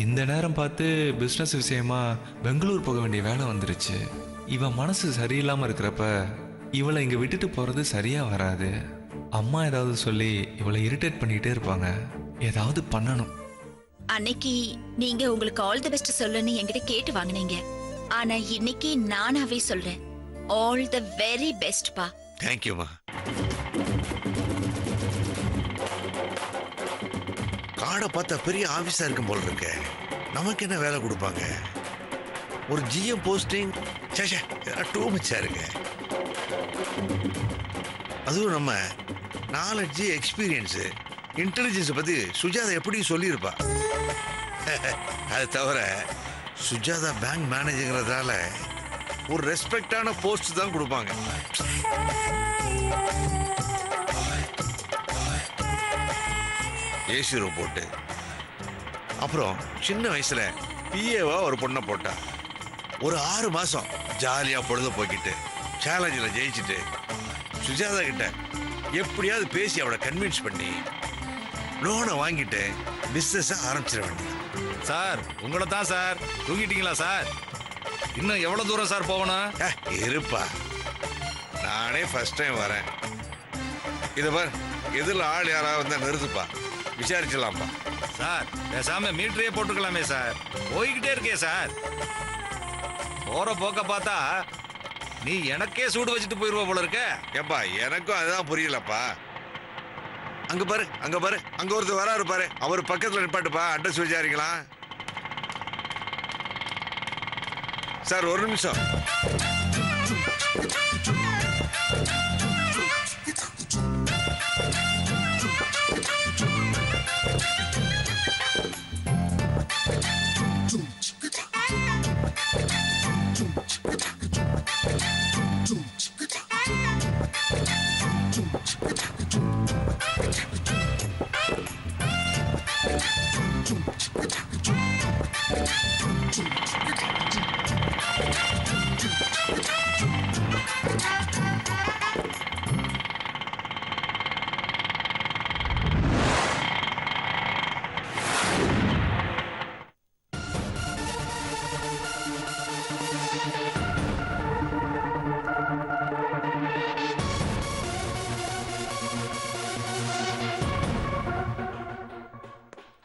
இந்த நேரம் பார்த்து பிஸ்னஸ் விஷயமா பெங்களூர் போக வேண்டிய வேலை வந்துருச்சு. இவன் மனசு சரியில்லாமல் இருக்கிறப்ப இவளை இங்கே விட்டுட்டு போகிறது சரியாக வராது. அம்மா ஏதாவது சொல்லி இவளை இரிட்டேட் பண்ணிகிட்டே இருப்பாங்க. ஏதாவது பண்ணணும். அன்னைக்கு நீங்க உங்களுக்கு ஆல் தி பெஸ்ட் சொல்லுன்னு என்கிட்ட கேட்டு வாங்குனீங்க. ஆனா இன்னைக்கு நானாவே சொல்றேன், ஆல் தி வெரி பெஸ்ட் பா. தேங்க்யூமா. காடை பார்த்தா பெரிய ஆபீஸா இருக்கும் போல இருக்க. நமக்கு என்ன வேலை கொடுப்பாங்க? ஒரு ஜிஎம் போஸ்டிங் டூ மச்சா இருக்கு. அதுவும் நம்ம நாலெட்ஜ், எக்ஸ்பீரியன்ஸு, இன்டெலிஜென்ஸை பற்றி சுஜாதா எப்படி சொல்லியிருப்பா. அது தவிர சுஜாதா பேங்க் மேனேஜருங்கிறதால ஒரு ரெஸ்பெக்டான போஸ்ட் தான் கொடுப்பாங்க. ஏசி ரூம் போட்டு அப்புறம் சின்ன வயசுல பிஏவா ஒரு பொண்ணை போட்டா. ஒரு 6 மாசம் ஜாலியா பொழுது போக்கிட்டு சேலஞ்சில் ஜெயிச்சுட்டு சுஜாதா கிட்ட எப்படியாவது பேசி அவளை கன்வின்ஸ் பண்ணி லோனை வாங்கிட்டு பிஸ்னஸை ஆரம்பிச்சிட வேண்டியது. சார் உங்களை தான் சார். தூங்கிட்டீங்களா சார்? இன்னும் எவ்வளவு தூரம் சார் போகணும்? இருப்பா, நானே ஃபர்ஸ்ட் டைம் வரேன். இதை பார், எதில் ஆள் யாராவது வந்தா நிறுத்துப்பா, விசாரிச்சலாம்ப்பா. சார் பேசாம மீட்டரே போட்டுக்கலாமே சார். போய்கிட்டே இருக்கே சார். போற போக்க பார்த்தா நீ எனக்கே சூடு வச்சுட்டு போயிருவ போல இருக்க. ஏப்பா, எனக்கும் அதுதான் புரியலப்பா. அங்க பாரு, அங்க பாரு, அங்க ஒருத்தர் வராரு பாரு, அவர் பக்கத்துல நிப்பாட்டுப்பா, அட்ரஸ் விசாரிக்கலாம். சார் ஒரு நிமிஷம்.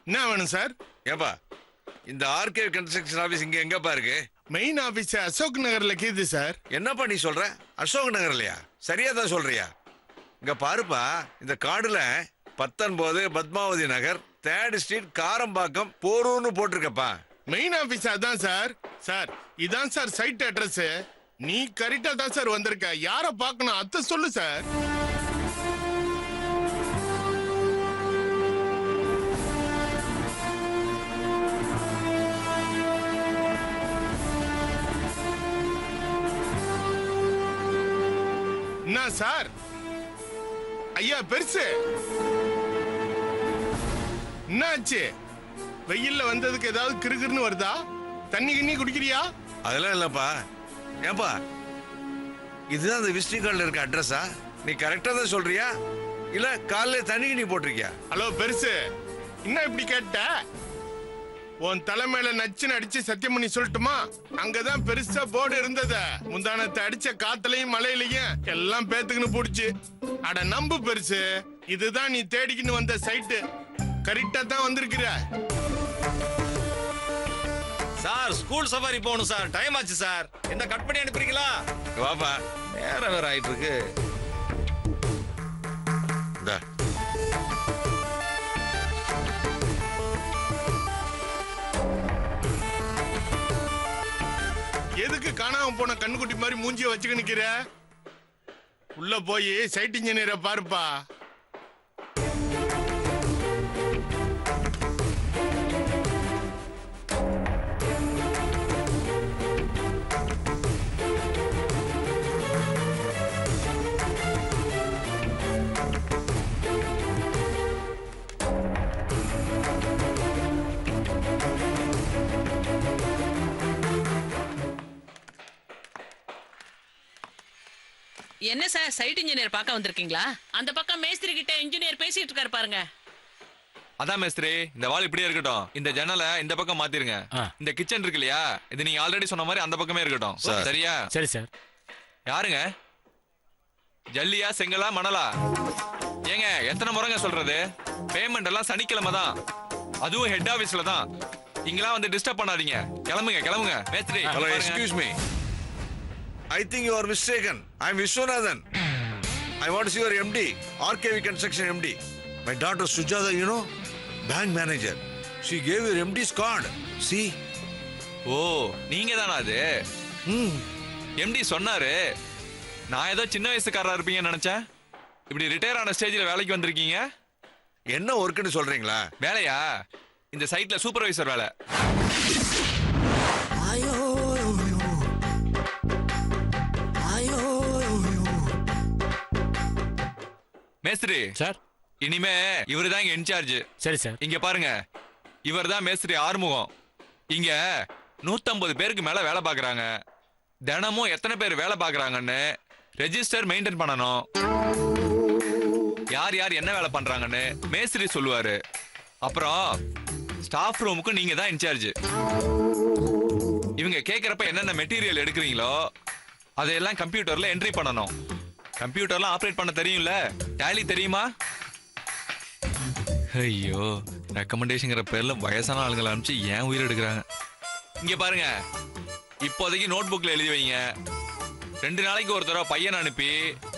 என்ன வேணும் சார்? ஏப்பா, இந்த ஆர்கே கன்ஸ்ட்ரக்ஷன் ஆபீஸ் இங்க எங்கப்பா இருக்கு? மெயின் ஆபீஸ் அசோக் நகர்ல கேது சார். என்னப்பா நீ சொல்ற? அசோக் நகர்லையா? சரியா தான் சொல்றியா? இங்க பாருப்பா, இந்த கார்டுல 19 பத்மாவதி நகர், 3rd ஸ்ட்ரீட், காரம்பாக்கம், போரூர்னு போட்டிருக்கப்பா. மெயின் ஆபீஸ் அதான் சார். சார் இதான் சார் சைட் அட்ரஸ். நீ கரெக்டா தான் சார் வந்திருக்க. யார பார்க்கணும் அத சொல்லு சார். என்ன சார்? ஐயா பெருசு, என்னாச்சு? வெயில்ல வந்ததுக்கு ஏதாவது கிறுகிறுன்னு வருதா? தண்ணி கிண்ணி குடிக்கிறியா? அதெல்லாம் இல்லப்பா. ஏப்பா, இதுதான் அந்த விசிட்டிங் கார்டுல இருக்க அட்ரஸா? நீ கரெக்டா தான் சொல்றியா இல்ல காலைல தண்ணி நீ போட்டிருக்கியா? ஹலோ பெருசு, என்ன இப்படி கேட்ட? உன் தலைமையில நச்சுன்னு அடிச்சு சத்தியம் பண்ணி சொல்லட்டுமா? அங்கதான் பெருசா போர்டு இருந்தது. முந்தானத்தை அடிச்ச காத்துலயும் மழையிலையும் எல்லாம் பேத்துக்குன்னு போடுச்சு. அட நம்பு பெருசு, இதுதான் நீ தேடிக்கின்னு வந்த சைட்டு. கரெக்டா தான் வந்திருக்கிற. சார் ஸ்கூல் சஃபாரி போகணும் சார். டைம் ஆச்சு சார். என்ன கட் பண்ணி அனுப்புறீங்களா? வாப்பா, நேரம் வேற ஆயிட்டு இருக்கு. இந்தா. எதுக்கு காணாம போன கண்ணுக்குட்டி மாதிரி மூஞ்சிய வச்சுக்க நிக்கிற? உள்ள போய் சைட் இன்ஜினியரை பாருப்பா. என்ன சார், சைட் இன்ஜினியர் பார்க்க வந்திருக்கீங்களா? அந்த பக்கம் மேஸ்திரி கிட்ட இன்ஜினியர் பேசிட்டு இருக்காரு பாருங்க. அதான் மேஸ்திரி, இந்த வால் இப்படியே இருக்கட்டும். இந்த ஜன்னலை இந்த பக்கம் மாத்திருங்க. இந்த கிச்சன் இருக்கு இல்லையா, இது நீங்க ஆல்ரெடி சொன்ன மாதிரி அந்த பக்கமே இருக்கட்டும். சரியா? சரி சார். யாருங்க? ஜல்லியா, செங்கலா, மணலா? ஏங்க எத்தனை முறைங்க சொல்றது? பேமெண்ட் எல்லாம் சனிக்கிழமை தான், அதுவும் ஹெட் ஆபீஸ்ல தான். இங்கெல்லாம் வந்து டிஸ்டர்ப் பண்ணாதீங்க. கிளம்புங்க கிளம்புங்க. மேஸ்திரி, hello, excuse me. I think you are mistaken. I am Vishwanathan. I want to see your MD, RKV Construction MD. My daughter Sujata, you know, bank manager. She gave your MD's card. See? ஓ, நீங்க தானா அது? Empty சொன்னாரு. நான் ஏதோ சின்ன வயசுக்காரரா இருப்பீங்கன்னு நினைச்சேன். இப்படி ரிட்டையர் ஆன ஸ்டேஜ்ல வேலைக்கு வந்திருக்கீங்க. என்ன ஒர்க்குன்னு சொல்றீங்களா? வேலையா? இந்த சைட்ல சூப்பர்வைசர் வேலை. மேஸ்திரி சார். இனிமே இவரு தான் இங்க இன்சார்ஜ். சரி சார். இங்க பாருங்க, இவர் தான் மேஸ்திரி ஆறுமுகம். இங்க 150 பேருக்கு மேல வேலை பாக்குறாங்க. தினமும் எத்தனை பேர் வேலை பாக்குறாங்கன்னு ரெஜிஸ்டர் மெயின்டைன் பண்ணணும். யார் யார் என்ன வேலை பண்றாங்கன்னு மேஸ்திரி சொல்லுவாரு. அப்புறம் ஸ்டாஃப் ரூமுக்கு நீங்க தான் இன்சார்ஜ். இவங்க கேக்குறப்ப என்னென்ன மெட்டீரியல் எடுக்கிறீங்களோ அதையெல்லாம் கம்ப்யூட்டர்ல என்ட்ரி பண்ணணும். கம்ப்யூட்டர்லாம் ஆபரேட் பண்ண தெரியும்ல? டேலி தெரியுமா? ஐயோ, ரெக்கமெண்டேஷன்ங்கிற பேர்ல வயசான ஆளுங்களை அனுப்பிச்சு ஏன் உயிர் எடுக்கிறாங்க. இங்க பாருங்க, இப்போதைக்கு நோட் புக்ல எழுதி வைங்க. 2 நாளைக்கு ஒரு தடவை பையன் அனுப்பி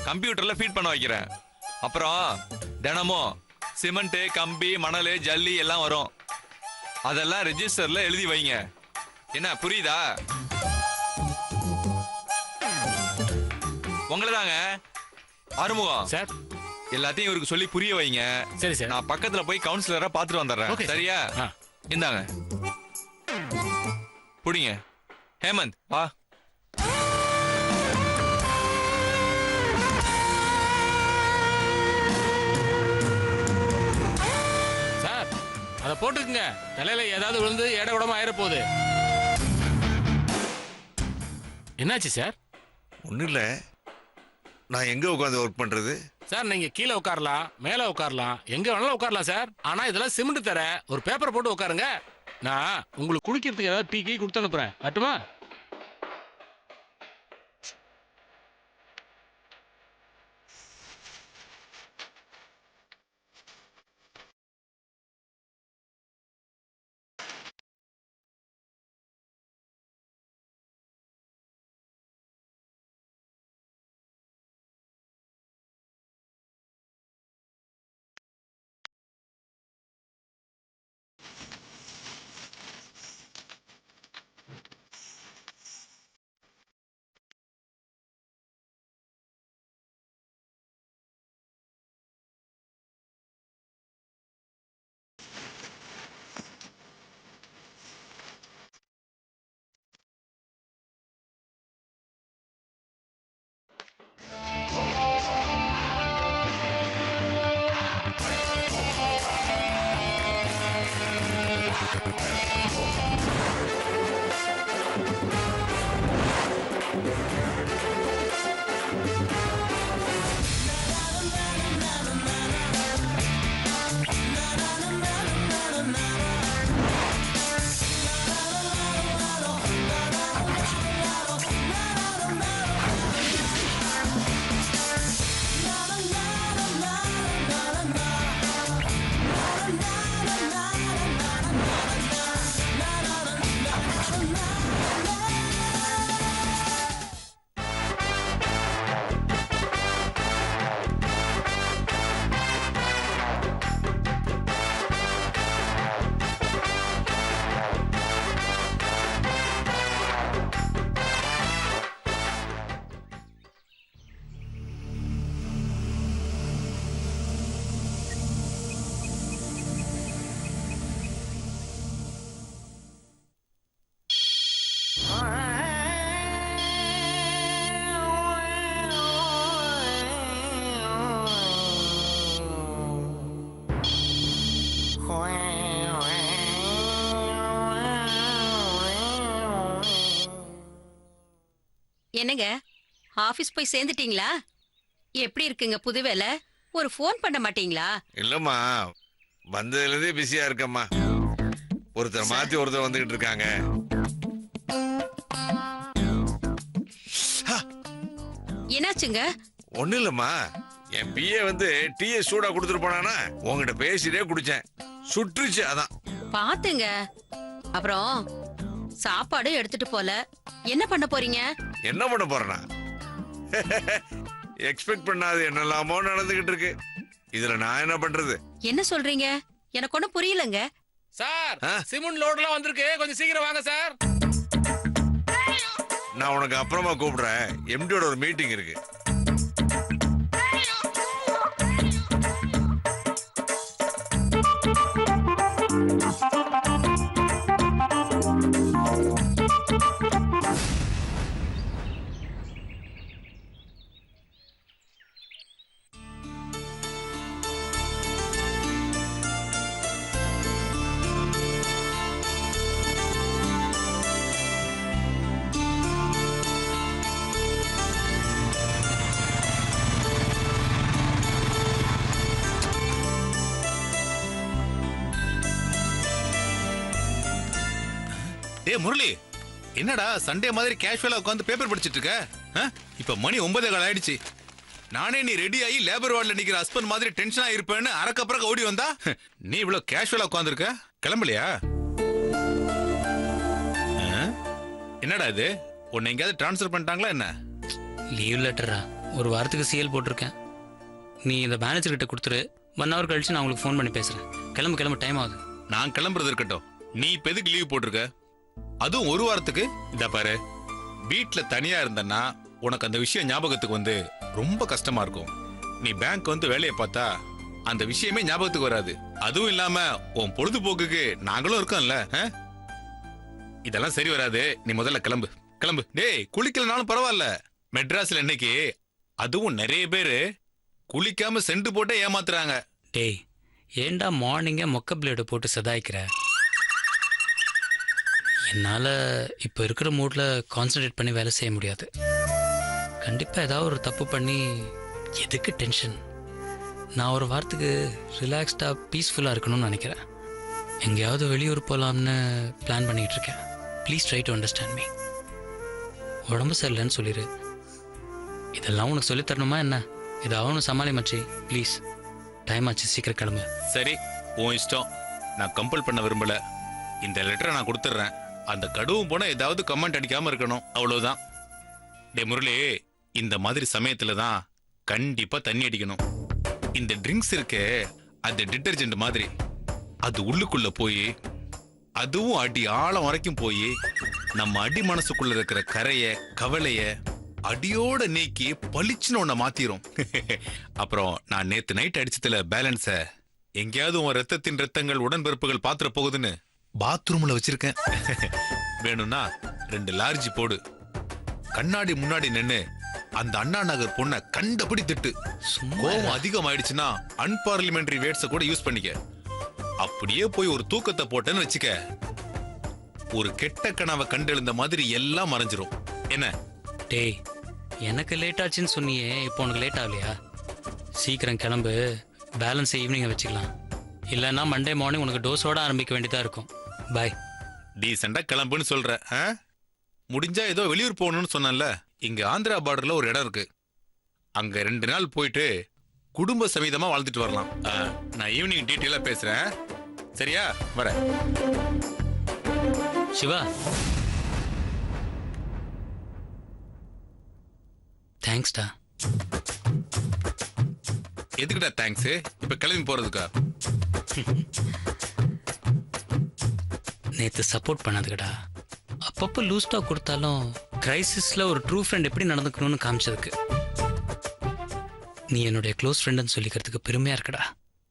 கம்ப்யூட்டர்ல ஃபீட் பண்ண வைக்கிறேன். அப்புறம் தினமும் சிமெண்ட், கம்பி, மணல், ஜல்லி எல்லாம் வரும். அதெல்லாம் ரெஜிஸ்டர்ல எழுதி வைங்க. என்ன புரியுதா? உங்களை தாங்க ஆறுமுகம் சார். எல்லாத்தையும் இவருக்கு சொல்லி புரிய வைங்க. சரி சார். நான் பக்கத்துல போய் கவுன்சிலரா பாத்துட்டு வந்துடுறேன். சரியா? இந்தாங்க, புடிங்க. ஹேமந்த் வா. சார், அதை போட்டுக்குங்க. தலையில ஏதாவது விழுந்து ஏட உடம்பு ஆயிர போகுது. என்னாச்சு சார்? ஒன்றும் இல்லை. நான் எங்கே உட்காந்து ஒர்க் பண்ணுறது? சார், நீங்க கீழே உட்காரலாம், மேலே உட்காரலாம், எங்க வேணாலும் உட்காரலாம் சார். ஆனா இதெல்லாம் சிமெண்ட் தர, ஒரு பேப்பர் போட்டு உட்காருங்க. நான் உங்களுக்கு குடிக்கிறதுக்கு ஏதாவது டீ கொடுத்து அனுப்புறேன். அட்டுமா? என்னங்க, ஆபீஸ் போய் சேர்ந்துட்டீங்களா? எப்படி இருக்குங்க புது வேலை? ஒரு ஃபோன் பண்ண மாட்டீங்களா? இல்லைம்மா, வந்ததுலேருந்தே பிஸியா இருக்கம்மா. ஒருத்தர் மாத்தி ஒருத்தர் வந்துகிட்டு இருக்காங்க. என்னாச்சுங்க? ஒண்ணு இல்லம்மா, என் பிஏ வந்து டீயை சூடா கொடுத்துட்டு போனானா உங்ககிட்ட பேசிட்டே குடிச்சேன், சுற்றுச்சு. அதான் பாத்துங்க. அப்புறம் சாப்பாடு எடுத்துட்டு போல, என்ன பண்ண போறீங்க? என்ன பண்ண போறேனா? எக்ஸ்பெக்ட் பண்ணாது என்னெல்லாமோ நடந்துகிட்டு இருக்கு. இதுல நான் என்ன பண்றது? என்ன சொல்றீங்க? எனக்கு ஒண்ணும் புரியலங்க. சார் சிமெண்ட் லோடுலாம் வந்திருக்கு, கொஞ்சம் சீக்கிரம் வாங்க சார். நான் உனக்கு அப்புறமா கூப்பிடுறேன், எம்டியோட ஒரு மீட்டிங் இருக்கு. டேய் முரளி, என்னடா சண்டே மாதிரி கேஷுவலா உட்காந்து பேப்பர் படிச்சிட்டு இருக்க? இப்ப மணி 9:15 ஆயிடுச்சு. நானே நீ ரெடி ஆகி லேபர் வார்டில் நிக்கிற ஹஸ்பண்ட் மாதிரி டென்ஷனா இருப்பேன்னு அறக்கப்புறக்க ஓடி வந்தா நீ இவ்வளவு கேஷுவலா உட்காந்துருக்க. கிளம்பலையா? என்னடா இது, உன்னை எங்கேயாவது டிரான்ஸ்ஃபர் பண்ணிட்டாங்களா என்ன? லீவ் லெட்டரா? ஒரு வாரத்துக்கு சிஎல் போட்டிருக்கேன். நீ இந்த மேனேஜர் கிட்ட கொடுத்துரு, 1 hour கழிச்சு நான் உங்களுக்கு ஃபோன் பண்ணி பேசுறேன். கிளம்பு டைம் ஆகுது. நான் கிளம்புறது இருக்கட்டும், நீ இப்ப எதுக்கு லீவ் போட்டிருக்க? அதுவும் ஒரு வாரத்துக்கு. இந்த பாரு, வீட்டுல தனியா இருந்தன்னா உனக்கு அந்த விஷயம் ஞாபகத்துக்கு வந்து ரொம்ப கஷ்டமா இருக்கும். நீ பேங்க் வந்து வேலையை பார்த்தா அந்த விஷயமே ஞாபகத்துக்கு வராது. அதுவும் இல்லாம உன் பொழுதுபோக்குக்கு நாங்களும் இருக்கோம்ல. இதெல்லாம் சரி வராது. நீ முதல்ல கிளம்பு. டேய், குளிக்கலனாலும் பரவாயில்ல, மெட்ராஸ்ல இன்னைக்கு அதுவும் நிறைய பேரு குளிக்காம செண்டு போட்டே ஏமாத்துறாங்க. டேய், ஏண்டா மார்னிங்கே மொக்க பிளேடு போட்டு சதாய்க்கிற? என்னால் இப்போ இருக்கிற மூடில் கான்சன்ட்ரேட் பண்ணி வேலை செய்ய முடியாது. கண்டிப்பாக ஏதாவது ஒரு தப்பு பண்ணி எதுக்கு டென்ஷன்? நான் ஒரு வாரத்துக்கு ரிலாக்ஸ்டாக பீஸ்ஃபுல்லாக இருக்கணும்னு நினைக்கிறேன். எங்கேயாவது வெளியூர் போகலாம்னு பிளான் பண்ணிகிட்டு இருக்கேன். Please try to understand me. உடம்பு சரியில்லைன்னு சொல்லிடு. இதெல்லாம் உனக்கு சொல்லித்தரணுமா என்ன? இதாவது ஒன்று சமாளி மச்சி, ப்ளீஸ். டைம் ஆச்சு, சீக்கிரம் கிளம்பு. சரி, உன் இஷ்டம். நான் கம்பல் பண்ண விரும்பல. இந்த லெட்டரை நான் கொடுத்துட்றேன். அந்த கடுவும் போனா ஏதாவது கமெண்ட் அடிக்காம இருக்கணும், அவ்வளவுதான். டே முரளி, இந்த மாதிரி சமயத்துல தான் கண்டிப்பா தண்ணி அடிக்கணும். இந்த ட்ரிங்க்ஸ் இருக்கே, அது டிட்டர்ஜென்ட் மாதிரி. அது உள்ளுக்குள்ள போய், அதுவும் அடி ஆழம் வரைக்கும் போய் நம்ம அடி மனசுக்குள்ள இருக்கிற கரைய கவலைய அடியோட நீக்கி பளிச்சுன்னு ஒன்ன மாத்திரும். அப்புறம் நான் நேத்து நைட் அடிச்சதுல பேலன்ஸ எங்கேயாவது உன் ரத்தத்தின் ரத்தங்கள் உடன்பிறப்புகள் பாத்திர போகுதுன்னு பாத்ரூம்ல வச்சிருக்கேன். வேணும்னா 2 லார்ஜி போடு. கண்ணாடி முன்னாடி நின்னு அந்த அண்ணா நகர் பொண்ண கண்டபடி திட்டு. கோவம் அதிகமாயிடுச்சுன்னா அன்பார்லிமெண்டரி வேர்ட்ஸ கூட யூஸ் பண்ணிக்க. அப்படியே போய் ஒரு தூக்கத்தை போட்டேன்னு வச்சுக்க, ஒரு கெட்ட கனவை கண்டெழுந்த மாதிரி எல்லாம் மறைஞ்சிரும். என்ன? டேய், எனக்கு லேட் ஆச்சுன்னு சொன்னியே, இப்போ உனக்கு லேட் ஆகலையா? சீக்கிரம் கிளம்பு. பேலன்ஸ் ஈவினிங்கை வச்சுக்கலாம். இல்லைன்னா மண்டே மார்னிங் உனக்கு டோஸோட ஆரம்பிக்க வேண்டியதா இருக்கும். பாய். டீசெண்டா கிளம்புன்னு சொல்ற. முடிஞ்சா ஏதோ வெளியூர் போகணும்னு சொன்னல, இங்க ஆந்திரா பார்டர்ல ஒரு இடம் இருக்கு. அங்க 2 நாள் போயிட்டு குடும்ப சமேதமா வாழ்ந்துட்டு வரலாம். நான் ஈவினிங் டீட்டெயிலா பேசுறேன். சரியா? வரேன். சிவா, தேங்க்ஸ்டா. எதுக்குடா தேங்க்ஸ்? இப்ப கிளம்பி போறதுக்கா? நேத்து சப்போர்ட் பண்ணதுக்கடா. அப்பப்போ லூஸ் டாக் கொடுத்தாலும் கிரைசிஸ்ல ஒரு ட்ரூ ஃப்ரெண்ட் எப்படி நடந்துக்கணும்னு காமிச்சதுக்கு. நீ என்னுடைய க்ளோஸ் ஃப்ரெண்டுன்னு சொல்லிக்கிறதுக்கு பெருமையா இருக்குடா.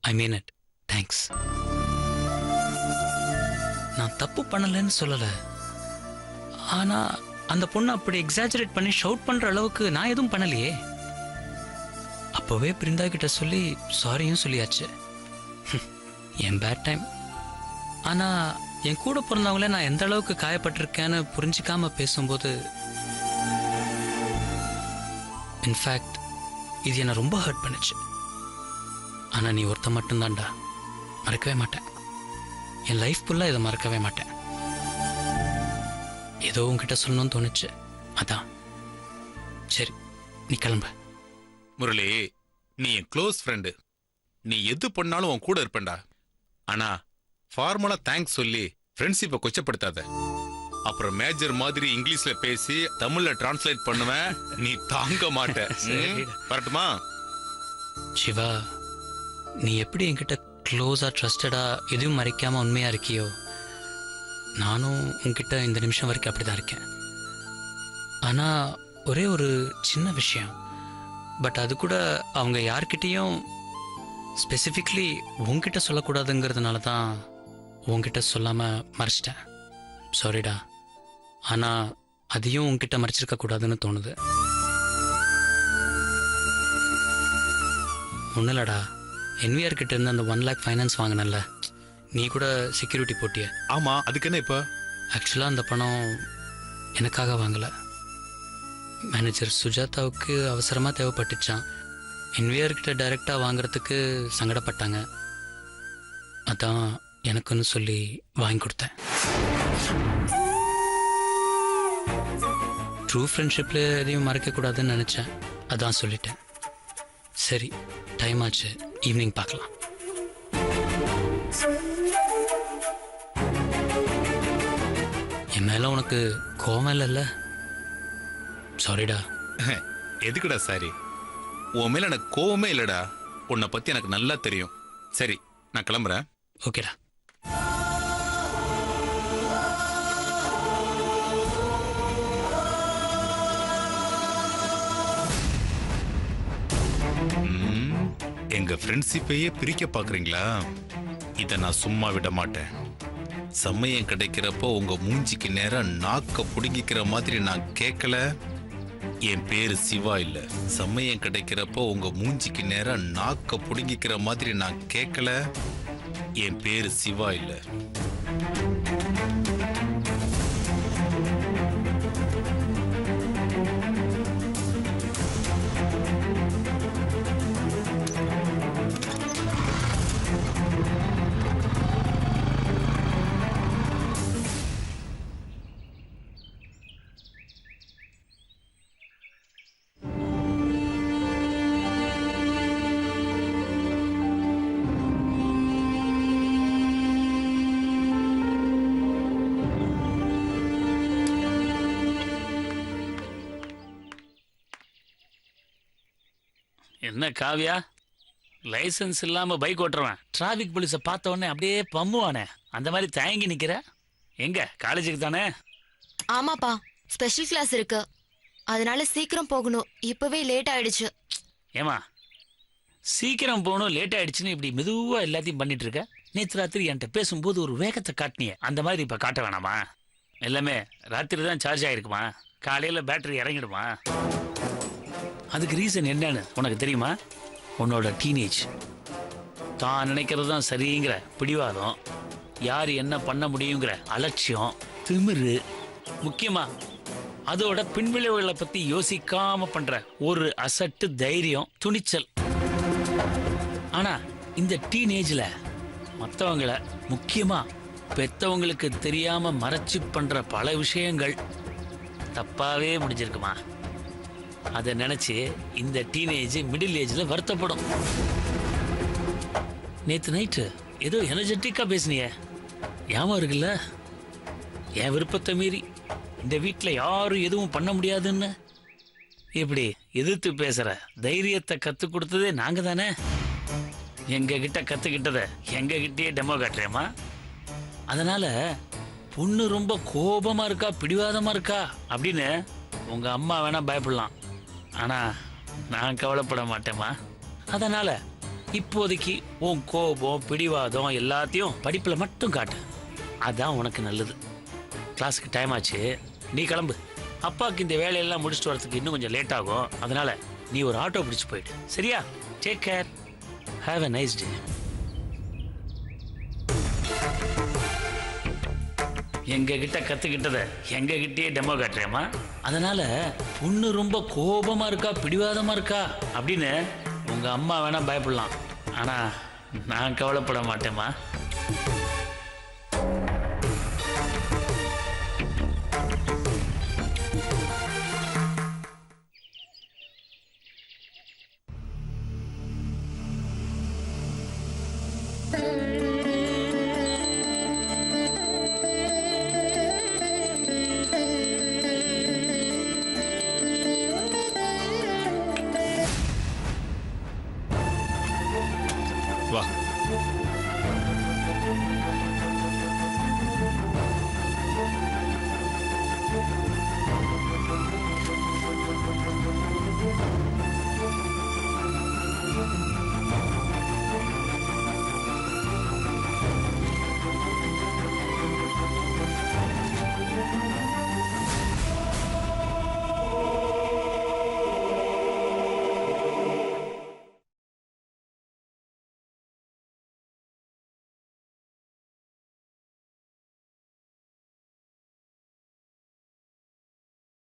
ஐ மீன் இட். தேங்க்ஸ். நான் தப்பு பண்ணலன்னு சொல்லல. ஆனா அந்த பொண்ணு அப்படி எக்ஸாஜரேட் பண்ணி ஷவுட் பண்ற அளவுக்கு நான் எதுவும் பண்ணலையே. அப்பவே பிருந்தா கிட்ட சொல்லி சாரியும் சொல்லியாச்சு. என் பேட் டைம். ஆனா என் கூட பிறந்தவங்கள நான் எந்த அளவுக்கு காயப்பட்டிருக்கேன்னு புரிஞ்சிக்காம பேசும்போது, இன்ஃபேக்ட் இது என்னை ரொம்ப ஹர்ட் பண்ணுச்சு. ஆனா நீ ஒருத்த மட்டும்தான்டா. மறக்கவே மாட்டேன். என் லைஃப் ஃபுல்லாக இதை மறக்கவே மாட்டேன். ஏதோ உங்ககிட்ட சொல்லணும்னு தோணுச்சு, அதான். சரி, நீ கிளம்ப. முரளி, நீ என் க்ளோஸ் ஃப்ரெண்டு. நீ எது பண்ணாலும் உன் கூட இருப்பேன்டா. ஆனா ஃபார்மலா தேங்க்ஸ் சொல்லி ஃப்ரெண்ட்ஷிப்பை கொச்சப்படுத்தாத. அப்புறம் மேஜர் மாதிரி இங்கிலீஷ்ல பேசி தமிழ்ல டிரான்ஸ்லேட் பண்ணுவேன், நீ தாங்க மாட்ட. வரட்டுமா? சிவா, நீ எப்படி என்கிட்ட க்ளோஸாக ட்ரஸ்டடாக எதுவும் மறைக்காமல் உண்மையாக இருக்கியோ, நானும் உன்கிட்ட இந்த நிமிஷம் வரைக்கும் அப்படி தான் இருக்கேன். ஆனால் ஒரே ஒரு சின்ன விஷயம், பட் அது கூட அவங்க யார்கிட்டேயும் ஸ்பெசிஃபிக்லி உன்கிட்ட சொல்லக்கூடாதுங்கிறதுனால தான் உன்கிட்ட சொல்லாமல் மறைச்சிட்டேன். சாரிடா. ஆனால் அதையும் உன்கிட்ட மறைச்சிருக்க கூடாதுன்னு தோணுது. ஒன்றும் இல்லடா, என்விஆர் கிட்ட இருந்து அந்த 1 lakh ஃபைனான்ஸ் வாங்கினல, நீ கூட செக்யூரிட்டி போட்டிய. ஆமா, அதுக்கு என்ன இப்போ? ஆக்சுவலாக அந்த பணம் எனக்காக வாங்கலை, மேனேஜர் சுஜாதாவுக்கு அவசரமாக தேவைப்பட்டுச்சான். என்விஆர் கிட்ட டைரெக்டாக வாங்குறதுக்கு சங்கடப்பட்டாங்க, அதான் எனக்குன்னு சொல்லி வாங்கி கொடுத்தேன். ட்ரூ ஃப்ரெண்ட்ஷிப்பில் எதையும் மறக்கக்கூடாதுன்னு நினச்சேன், அதான் சொல்லிட்டேன். சரி, டைம் ஆச்சு, ஈவினிங் பார்க்கலாம். என் மேலே உனக்கு கோவம் இல்லைல்ல? சாரிடா. எதுக்குடா சாரி? உன் மேல எனக்கு கோவமே இல்லடா. உன்னை பத்தி எனக்கு நல்லா தெரியும். சரி, நான் கிளம்புறேன். ஓகேடா. எங்க ஃப்ரெண்ட்ஷிப்பையே பிரிக்க பாக்குறீங்களா? இதை நான் சும்மா விட மாட்டேன். சமயம் கிடைக்கிறப்போ உங்க மூஞ்சிக்கு நேரம் நாக்க புடுங்கிக்கிற மாதிரி நான் கேட்கல. என் பேரு சிவா இல்ல. சமயம் கிடைக்கிறப்போ உங்க மூஞ்சிக்கு நேரம் நாக்க புடுங்கிக்கிற மாதிரி நான் கேட்கல. என் பேரு சிவா இல்ல. என்ன காவியா, லைசன்ஸ் இல்லாம பைக் ஓட்டுறவன் டிராபிக் போலீஸை பார்த்த உடனே அப்படியே பம்முவானே, அந்த மாதிரி தயங்கி நிக்கிற? எங்க காலேஜுக்கு தானே? ஆமாப்பா, ஸ்பெஷல் கிளாஸ் இருக்கு, அதனால சீக்கிரம் போகணும். இப்பவே லேட் ஆயிடுச்சு. ஏமா, சீக்கிரம் போகணும் லேட் ஆயிடுச்சுன்னு இப்படி மெதுவா எல்லாத்தையும் பண்ணிட்டு இருக்க? நேற்று ராத்திரி என்கிட்ட பேசும்போது ஒரு வேகத்தை காட்டினியே, அந்த மாதிரி இப்ப காட்ட வேணாமா? எல்லாமே ராத்திரி தான் சார்ஜ் ஆயிருக்குமா, காலையில பேட்டரி இறங்கிடுமா? அதுக்கு ரீசன் என்னன்னு உனக்கு தெரியுமா? உன்னோட டீனேஜ். தான் நினைக்கிறது தான் சரிங்கிற பிடிவாதம், யார் என்ன பண்ண முடியுங்கிற அலட்சியம், திமிரு, முக்கியமா அதோட பின்விளைவுகளை பத்தி யோசிக்காம பண்ற ஒரு அசட்டு தைரியம், துணிச்சல். ஆனா இந்த டீனேஜ்ல மற்றவங்கள, முக்கியமா பெத்தவங்களுக்கு தெரியாம மறைச்சு பண்ற பல விஷயங்கள் தப்பாவே முடிஞ்சிருக்குமா? அதை நினைச்சு இந்த டீனேஜ் மிடில் ஏஜ்ல வருத்தப்படும். நேத்து நைட்டு ஏதோ எனர்ஜெட்டிக்கா பேசினியே, ஞாபகம் இருக்குல்ல? என் விருப்பத்தை மீறி இந்த வீட்டுல யாரும் எதுவும் பண்ண முடியாதுன்னு இப்படி எதிர்த்து பேசுற தைரியத்தை கத்து கொடுத்ததே நாங்க தானே. எங்க கிட்ட கத்துக்கிட்டத எங்க கிட்டயே டெமோ காட்டுறேமா. அதனால பொண்ணு ரொம்ப கோபமா இருக்கா, பிடிவாதமா இருக்கா அப்படின்னு உங்க அம்மா வேணா பயப்படலாம், ஆனா நான் கவலைப்பட மாட்டேம்மா. அதனால இப்போதைக்கு உன் கோபம், பிடிவாதம் எல்லாத்தையும் படிப்புல மட்டும் காட்டு, அதான் உனக்கு நல்லது. கிளாஸுக்கு டைம் ஆச்சு, நீ கிளம்பு. அப்பாவுக்கு இந்த வேலையெல்லாம் முடிச்சுட்டு வரதுக்கு இன்னும் கொஞ்சம் லேட் ஆகும், அதனால நீ ஒரு ஆட்டோ பிடிச்சு போயிடு. சரியா? Take care, have a nice day. எங்க கிட்ட கத்துக்கிட்டத எங்க கிட்டயே டெமோ காட்டுறேமா. அதனால பொண்ணு ரொம்ப கோபமா இருக்கா, பிடிவாதமா இருக்கா அப்படின்னு உங்க அம்மா வேணா பயப்படலாம், ஆனா நான் கவலைப்பட மாட்டேம்மா. வா.